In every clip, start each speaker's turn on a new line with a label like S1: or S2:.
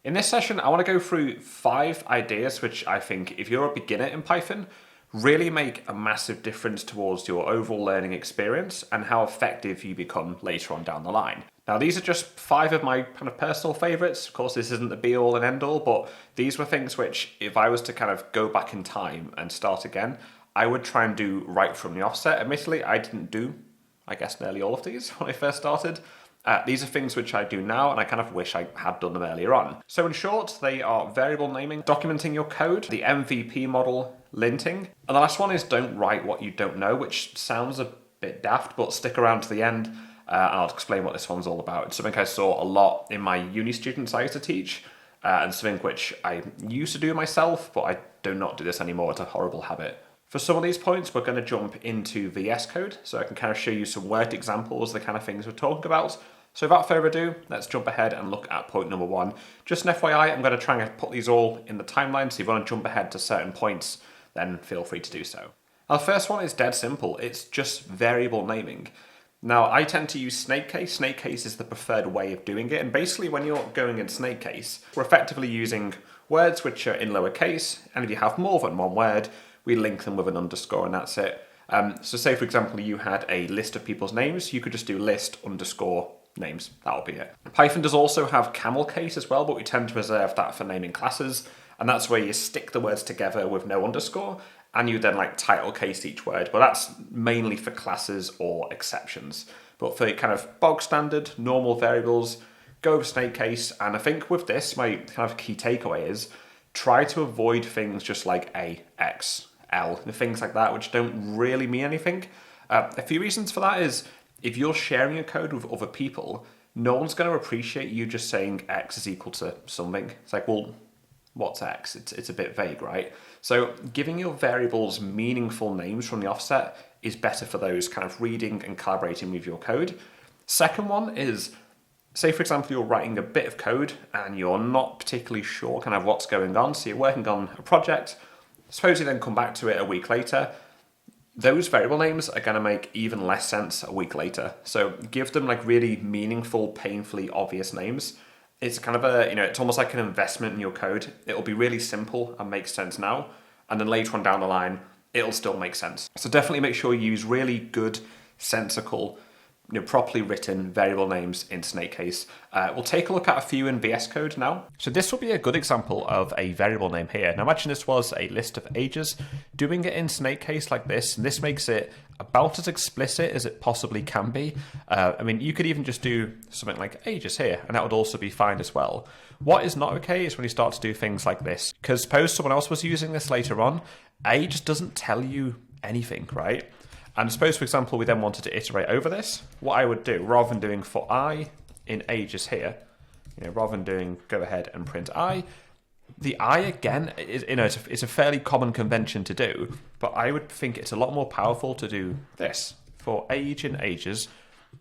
S1: In this session, I want to go through 5 ideas which I think, if you're a beginner in Python, really make a massive difference towards your overall learning experience and how effective you become later on down the line. Now, these are just 5 of my kind of personal favorites. Of course, this isn't the be all and end all, but these were things which, if I was to kind of go back in time and start again, I would try and do right from the offset. Admittedly, I didn't do, I guess, nearly all of these when I first started. These are things which I do now, and I kind of wish I had done them earlier on. So in short, they are variable naming, documenting your code, the MVP model, linting, and the last one is don't write what you don't know, which sounds a bit daft, but stick around to the end, and I'll explain what this one's all about. It's something I saw a lot in my uni students I used to teach, and something which I used to do myself, but I do not do this anymore. It's a horrible habit. For some of these points, we're going to jump into VS Code, so I can kind of show you some worked examples, the kind of things we're talking about. So without further ado, let's jump ahead and look at point number 1. Just an FYI, I'm going to try and put these all in the timeline, so if you want to jump ahead to certain points, then feel free to do so. Now, the first one is dead simple. It's just variable naming. Now, I tend to use snake case. Snake case is the preferred way of doing it, and basically when you're going in snake case, we're effectively using words which are in lowercase, and if you have more than one word, we link them with an underscore and that's it. So say, for example, you had a list of people's names, you could just do list underscore names. That'll be it. Python does also have camel case as well, but we tend to reserve that for naming classes. And that's where you stick the words together with no underscore, and you then like title case each word. But that's mainly for classes or exceptions. But for kind of bog standard, normal variables, go with snake case. And I think with this, my kind of key takeaway is try to avoid things just like A, X, L, and things like that, which don't really mean anything. A few reasons for that is if you're sharing your code with other people, no one's going to appreciate you just saying X is equal to something. It's like, well, what's X? It's a bit vague, right? So giving your variables meaningful names from the offset is better for those kind of reading and collaborating with your code. Second one is, say, for example, you're writing a bit of code and you're not particularly sure kind of what's going on. So you're working on a project. Suppose you then come back to it a week later. Those variable names are going to make even less sense a week later. So give them like really meaningful, painfully obvious names. It's kind of it's almost like an investment in your code. It'll be really simple and make sense now. And then later on down the line, it'll still make sense. So definitely make sure you use really good, sensical, properly written variable names in snake case. We'll take a look at a few in VS Code now. So this will be a good example of a variable name here. Now imagine this was a list of ages. Doing it in snake case like this makes it about as explicit as it possibly can be. I mean, you could even just do something like ages here, and that would also be fine as well. What is not okay is when you start to do things like this, because suppose someone else was using this later on, age doesn't tell you anything, right? And suppose, for example, we then wanted to iterate over this. What I would do, rather than doing for I in ages here, rather than doing go ahead and print I, the I again is, it's a fairly common convention to do, but I would think it's a lot more powerful to do this. For age in ages,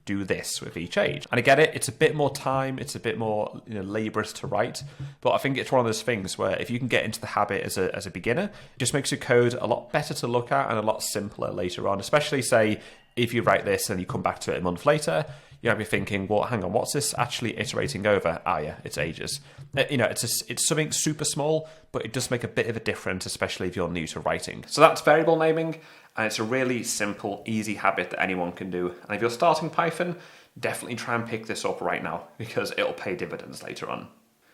S1: do this with each age. And I get it, it's a bit more time, it's a bit more laborious to write, but I think it's one of those things where if you can get into the habit as a beginner, it just makes your code a lot better to look at and a lot simpler later on, especially say if you write this and you come back to it a month later, you might be thinking, well, hang on, what's this actually iterating over? Ah, yeah, it's ages. It's something super small, but it does make a bit of a difference, especially if you're new to writing. So that's variable naming, and it's a really simple, easy habit that anyone can do. And if you're starting Python, definitely try and pick this up right now, because it'll pay dividends later on.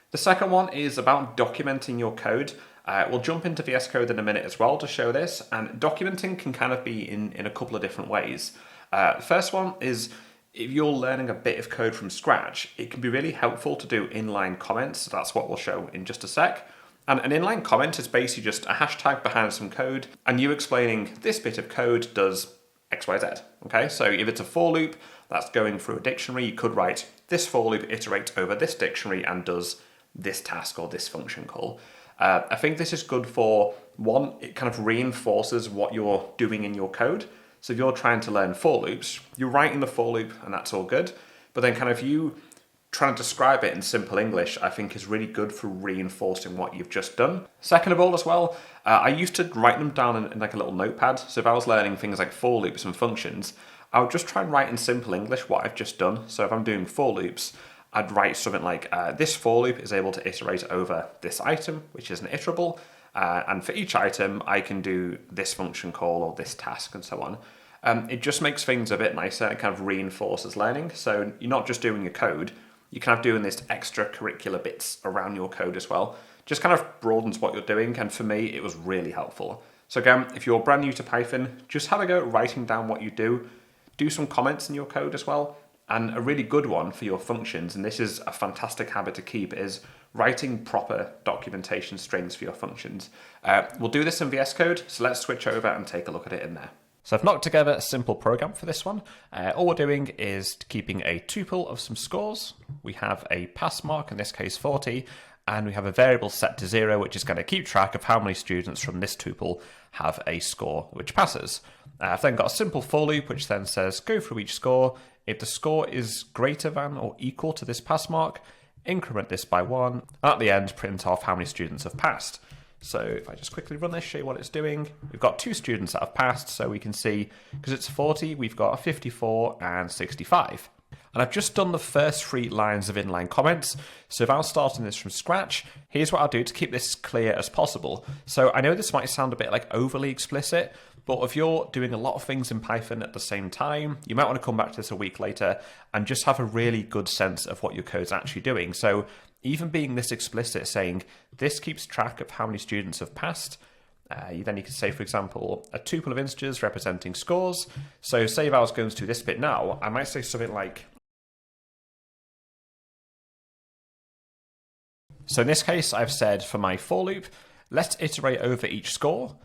S1: The second one is about documenting your code. We'll jump into VS Code in a minute as well to show this, and documenting can kind of be in a couple of different ways. The first one is, if you're learning a bit of code from scratch, it can be really helpful to do inline comments. That's what we'll show in just a sec. And an inline comment is basically just a hashtag behind some code, and you explaining this bit of code does X, Y, Z. Okay, so if it's a for loop that's going through a dictionary, you could write this for loop iterates over this dictionary and does this task or this function call. I think this is good for, one, it kind of reinforces what you're doing in your code. So if you're trying to learn for loops, you're writing the for loop and that's all good. But then kind of you trying to describe it in simple English, I think is really good for reinforcing what you've just done. Second of all as well, I used to write them down in like a little notepad. So if I was learning things like for loops and functions, I would just try and write in simple English what I've just done. So if I'm doing for loops, I'd write something like, this for loop is able to iterate over this item, which is an iterable, and for each item, I can do this function call or this task and so on. It just makes things a bit nicer. It kind of reinforces learning. So you're not just doing your code, you're kind of doing this extracurricular bits around your code as well. Just kind of broadens what you're doing, and for me, it was really helpful. So again, if you're brand new to Python, just have a go at writing down what you do some comments in your code as well, and a really good one for your functions, and this is a fantastic habit to keep, is writing proper documentation strings for your functions. We'll do this in VS Code, so let's switch over and take a look at it in there. So I've knocked together a simple program for this one. All we're doing is keeping a tuple of some scores. We have a pass mark, in this case 40, and we have a variable set to 0, which is going to keep track of how many students from this tuple have a score which passes. I've then got a simple for loop, which then says go through each score. If the score is greater than or equal to this pass mark, increment this by 1, and at the end print off how many students have passed. So if I just quickly run this, show you what it's doing. We've got 2 students that have passed, so we can see, because it's 40, we've got 54 and 65. And I've just done the first 3 lines of inline comments. So if I was starting this from scratch, here's what I'll do to keep this clear as possible. So I know this might sound a bit like overly explicit, but if you're doing a lot of things in Python at the same time, you might want to come back to this a week later and just have a really good sense of what your code's actually doing. So even being this explicit, saying this keeps track of how many students have passed, then you could say, for example, a tuple of integers representing scores. So say if I was going to do this bit now, I might say something like, so in this case, I've said for my for loop, let's iterate over each score.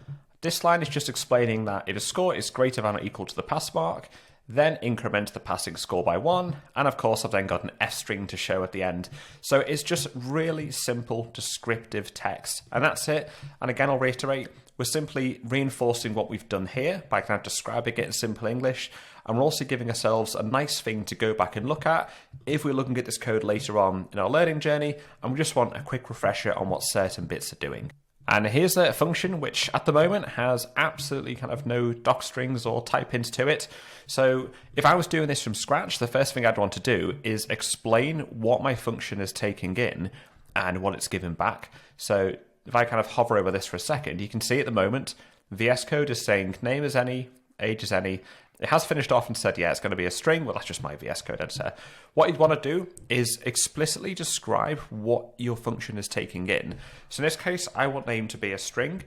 S1: This line is just explaining that if a score is greater than or equal to the pass mark, then increment the passing score by 1, and of course I've then got an F string to show at the end. So it's just really simple descriptive text, and that's it. And again, I'll reiterate, we're simply reinforcing what we've done here by kind of describing it in simple English, and we're also giving ourselves a nice thing to go back and look at if we're looking at this code later on in our learning journey, and we just want a quick refresher on what certain bits are doing. And here's a function which at the moment has absolutely kind of no doc strings or type hints to it. So if I was doing this from scratch, the first thing I'd want to do is explain what my function is taking in and what it's giving back. So if I kind of hover over this for a second, you can see at the moment, VS Code is saying name is any, age is any. It has finished off and said, yeah, it's going to be a string. Well, that's just my VS Code editor. What you'd want to do is explicitly describe what your function is taking in. So in this case, I want name to be a string,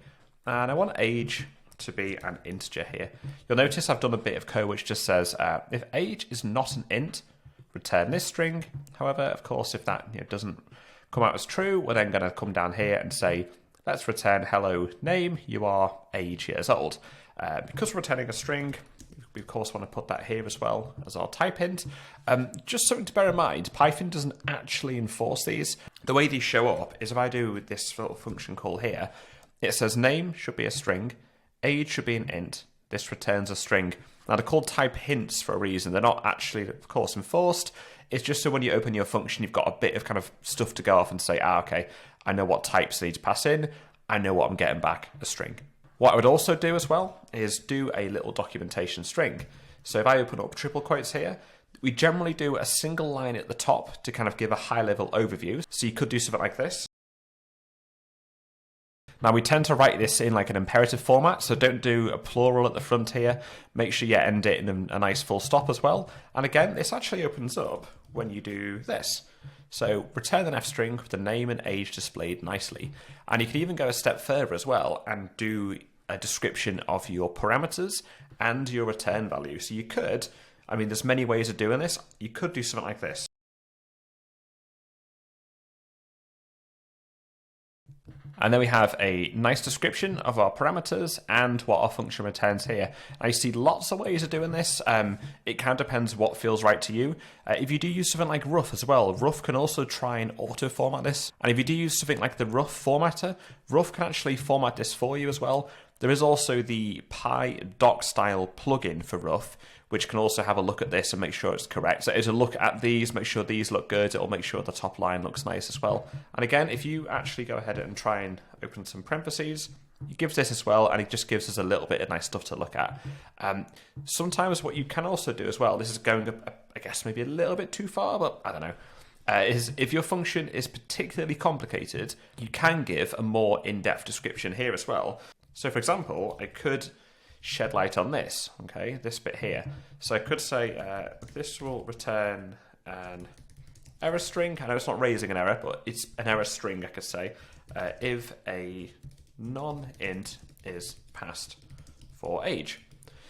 S1: and I want age to be an integer here. You'll notice I've done a bit of code which just says, if age is not an int, return this string. However, of course, if that doesn't come out as true, we're then going to come down here and say, let's return hello name, you are age years old. Because we're returning a string, we of course want to put that here as well as our type hint. Just something to bear in mind, Python doesn't actually enforce these. The way these show up is if I do this little function call here, it says name should be a string, age should be an int, this returns a string. Now they're called type hints for a reason. They're not actually, of course, enforced. It's just so when you open your function, you've got a bit of kind of stuff to go off and say, okay, I know what types I need to pass in. I know what I'm getting back, a string. What I would also do as well is do a little documentation string. So if I open up triple quotes here, we generally do a single line at the top to kind of give a high level overview. So you could do something like this. Now we tend to write this in like an imperative format, so don't do a plural at the front here. Make sure you end it in a nice full stop as well. And again, this actually opens up when you do this. So return an F string with the name and age displayed nicely. And you can even go a step further as well and do a description of your parameters and your return value. So you could, there's many ways of doing this. You could do something like this. And then we have a nice description of our parameters and what our function returns here. I see lots of ways of doing this. It kind of depends what feels right to you. If you do use something like rough as well, rough can also try and auto-format this. And if you do use something like the rough formatter, rough can actually format this for you as well. There is also the PyDocStyle plugin for rough, which can also have a look at this and make sure it's correct. So it'll look at these, make sure these look good. It'll make sure the top line looks nice as well. And again, if you actually go ahead and try and open some parentheses, it gives this as well, and it just gives us a little bit of nice stuff to look at. Sometimes what you can also do as well, this is going, I guess, maybe a little bit too far, but I don't know. is if your function is particularly complicated, you can give a more in-depth description here as well. So for example, I could shed light on this, okay, this bit here. So I could say this will return an error string. I know it's not raising an error, but it's an error string, I could say, if a non-int is passed for age.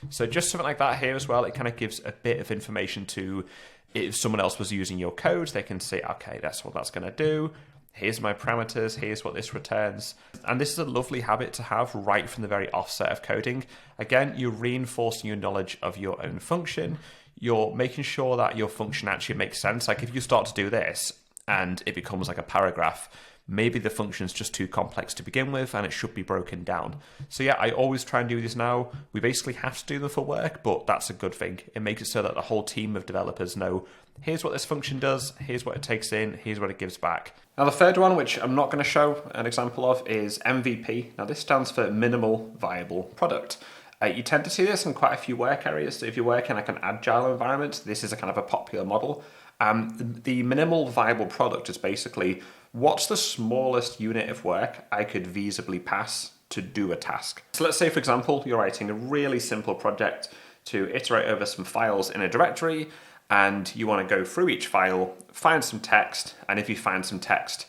S1: So just something like that here as well. It kind of gives a bit of information to, if someone else was using your code, they can say, okay, that's what that's going to do. Here's my parameters, here's what this returns. And this is a lovely habit to have right from the very offset of coding. Again, you're reinforcing your knowledge of your own function. You're making sure that your function actually makes sense. Like if you start to do this and it becomes like a paragraph, maybe the function's just too complex to begin with and it should be broken down. So yeah, I always try and do this now. We basically have to do them for work, but that's a good thing. It makes it so that the whole team of developers know, here's what this function does, here's what it takes in, here's what it gives back. Now the third one, which I'm not going to show an example of, is MVP. Now this stands for minimal viable product. You tend to see this in quite a few work areas. So if you work in like an agile environment, this is a kind of a popular model. The minimal viable product is basically, what's the smallest unit of work I could feasibly pass to do a task? So let's say, for example, you're writing a really simple project to iterate over some files in a directory, and you want to go through each file, find some text, and if you find some text,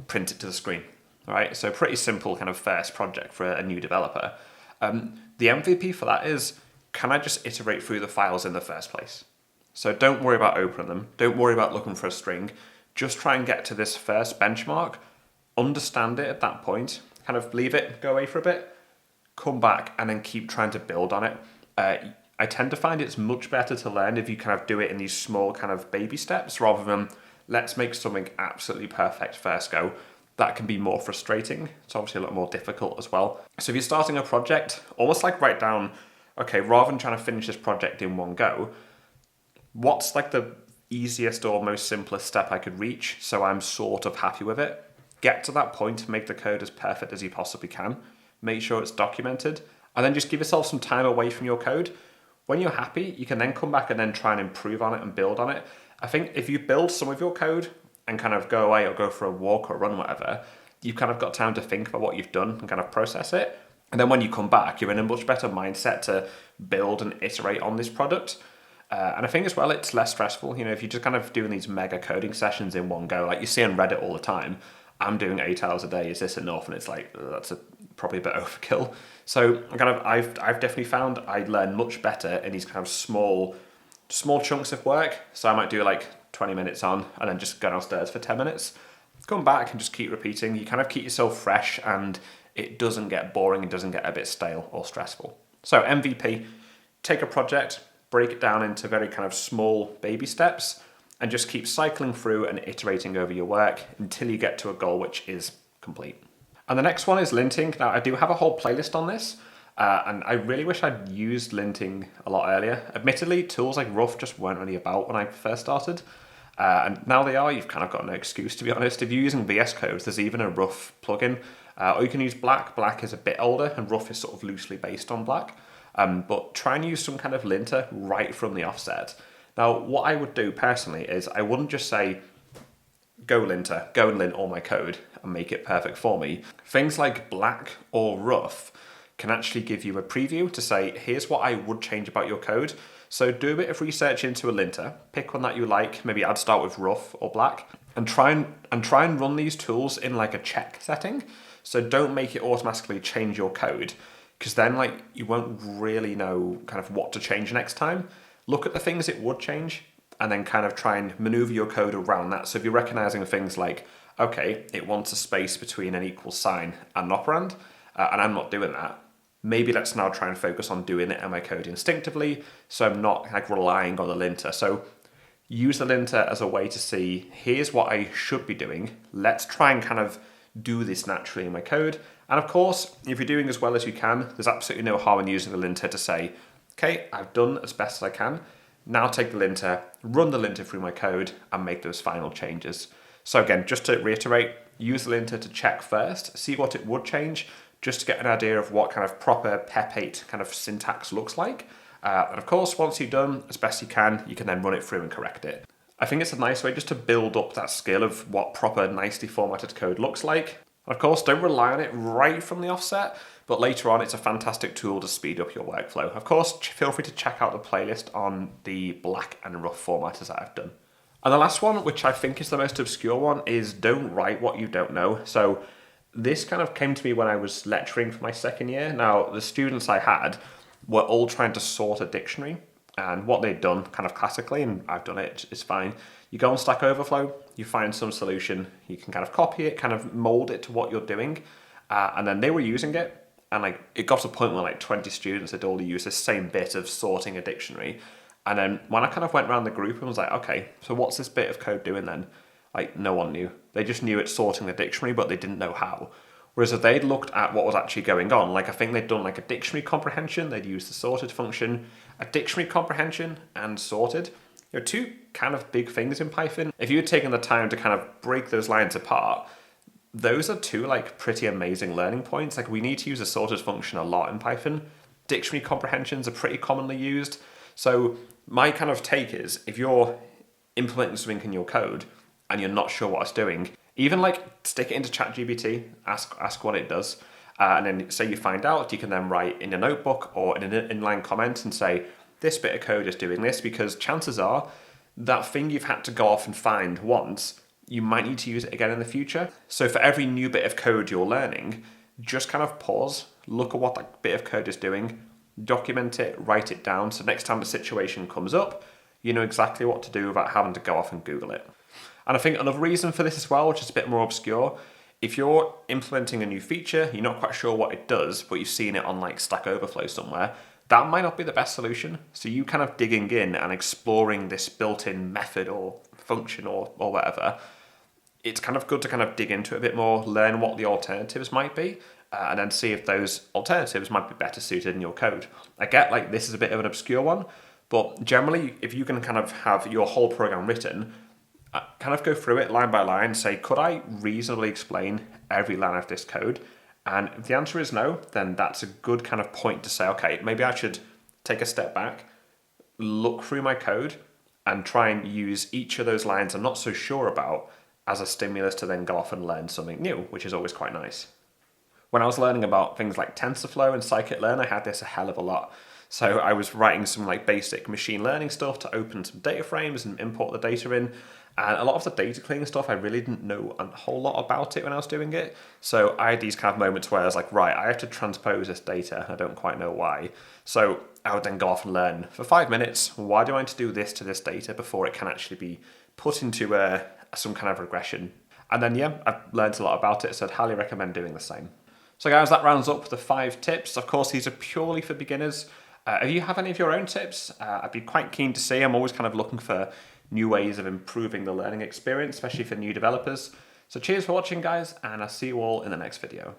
S1: print it to the screen. All right, so pretty simple kind of first project for a new developer. The MVP for that is, can I just iterate through the files in the first place? So don't worry about opening them. Don't worry about looking for a string. Just try and get to this first benchmark, understand it at that point, kind of leave it, go away for a bit, come back, and then keep trying to build on it. I tend to find it's much better to learn if you kind of do it in these small kind of baby steps rather than let's make something absolutely perfect first go. That can be more frustrating. It's obviously a lot more difficult as well. So if you're starting a project, almost like write down, okay, rather than trying to finish this project in one go, what's like the easiest or most simplest step I could reach so I'm sort of happy with it? Get to that point, make the code as perfect as you possibly can, make sure it's documented, and then just give yourself some time away from your code. When you're happy, you can then come back and then try and improve on it and build on it. I think if you build some of your code and kind of go away or go for a walk or run, whatever, you've kind of got time to think about what you've done and kind of process it. And then when you come back, you're in a much better mindset to build and iterate on this product. And I think as well, it's less stressful. You know, if you're just kind of doing these mega coding sessions in one go, like you see on Reddit all the time, I'm doing 8 hours a day, is this enough? And it's like, that's probably a bit overkill. So I've definitely found I learn much better in these kind of small chunks of work. So I might do like 20 minutes on and then just go downstairs for 10 minutes, come back and just keep repeating. You kind of keep yourself fresh and it doesn't get boring, it doesn't get a bit stale or stressful. So MVP, take a project, break it down into very kind of small baby steps and just keep cycling through and iterating over your work until you get to a goal which is complete. And the next one is linting. Now I do have a whole playlist on this and I really wish I'd used linting a lot earlier. Admittedly, tools like Rough just weren't really about when I first started. And now they are. You've kind of got no excuse, to be honest. If you're using VS Code, there's even a Rough plugin. Or you can use Black. Black is a bit older and Rough is sort of loosely based on Black. But try and use some kind of linter right from the offset. Now, what I would do personally is I wouldn't just say, go linter, go and lint all my code and make it perfect for me. Things like Black or Rough can actually give you a preview to say, here's what I would change about your code. So do a bit of research into a linter, pick one that you like, maybe I'd start with Rough or Black, and try and run these tools in like a check setting. So don't make it automatically change your code, because then like you won't really know kind of what to change next time. Look at the things it would change and then kind of try and maneuver your code around that. So if you're recognizing things like, okay, it wants a space between an equal sign and an operand, and I'm not doing that, maybe let's now try and focus on doing it in my code instinctively, so I'm not like relying on the linter. So use the linter as a way to see, here's what I should be doing. Let's try and kind of do this naturally in my code. And of course, if you're doing as well as you can, there's absolutely no harm in using the linter to say, okay, I've done as best as I can. Now take the linter, run the linter through my code and make those final changes. So again, just to reiterate, use the linter to check first, see what it would change, just to get an idea of what kind of proper PEP8 kind of syntax looks like. And of course, once you've done as best you can then run it through and correct it. I think it's a nice way just to build up that skill of what proper nicely formatted code looks like. Of course, don't rely on it right from the offset, but later on it's a fantastic tool to speed up your workflow. Of course, feel free to check out the playlist on the black and rough formatters that I've done. And the last one, which I think is the most obscure one, is don't write what you don't know. So this kind of came to me when I was lecturing for my second year. Now, the students I had were all trying to sort a dictionary, and what they'd done kind of classically, and I've done it, it's fine. You go on Stack Overflow, you find some solution, you can kind of copy it, kind of mold it to what you're doing, and then they were using it, and like it got to a point where like 20 students had all used the same bit of sorting a dictionary. And then when I kind of went around the group and was like, okay, so what's this bit of code doing then? Like no one knew. They just knew it's sorting the dictionary, but they didn't know how. Whereas if they'd looked at what was actually going on, like I think they'd done like a dictionary comprehension, they'd used the sorted function, a dictionary comprehension and sorted. There are two kind of big things in Python. If you had taken the time to kind of break those lines apart, those are two like pretty amazing learning points. Like we need to use a sorted function a lot in Python. Dictionary comprehensions are pretty commonly used. So my kind of take is if you're implementing something in your code and you're not sure what it's doing, even like stick it into ChatGPT, ask what it does, and then say you find out, you can then write in a notebook or in an inline comment and say, this bit of code is doing this, because chances are that thing you've had to go off and find once, you might need to use it again in the future. So for every new bit of code you're learning, just kind of pause, look at what that bit of code is doing, document it, write it down, so next time the situation comes up, you know exactly what to do without having to go off and Google it. And I think another reason for this as well, which is a bit more obscure, if you're implementing a new feature, you're not quite sure what it does, but you've seen it on like Stack Overflow somewhere, that might not be the best solution. So you kind of digging in and exploring this built-in method or function or whatever, it's kind of good to kind of dig into it a bit more, learn what the alternatives might be, and then see if those alternatives might be better suited in your code. I get like this is a bit of an obscure one, but generally if you can kind of have your whole program written, kind of go through it line by line, say, could I reasonably explain every line of this code? And if the answer is no, then that's a good kind of point to say, okay, maybe I should take a step back, look through my code, and try and use each of those lines I'm not so sure about as a stimulus to then go off and learn something new, which is always quite nice. When I was learning about things like TensorFlow and scikit-learn, I had this a hell of a lot. So I was writing some like basic machine learning stuff to open some data frames and import the data in. And a lot of the data cleaning stuff, I really didn't know a whole lot about it when I was doing it. So I had these kind of moments where I was like, right, I have to transpose this data. I don't quite know why. So I would then go off and learn for 5 minutes, why do I need to do this to this data before it can actually be put into some kind of regression. And then, yeah, I've learned a lot about it, so I'd highly recommend doing the same. So guys, that rounds up the 5 tips. Of course, these are purely for beginners. If you have any of your own tips, I'd be quite keen to see. I'm always kind of looking for new ways of improving the learning experience, especially for new developers. So cheers for watching, guys, and I'll see you all in the next video.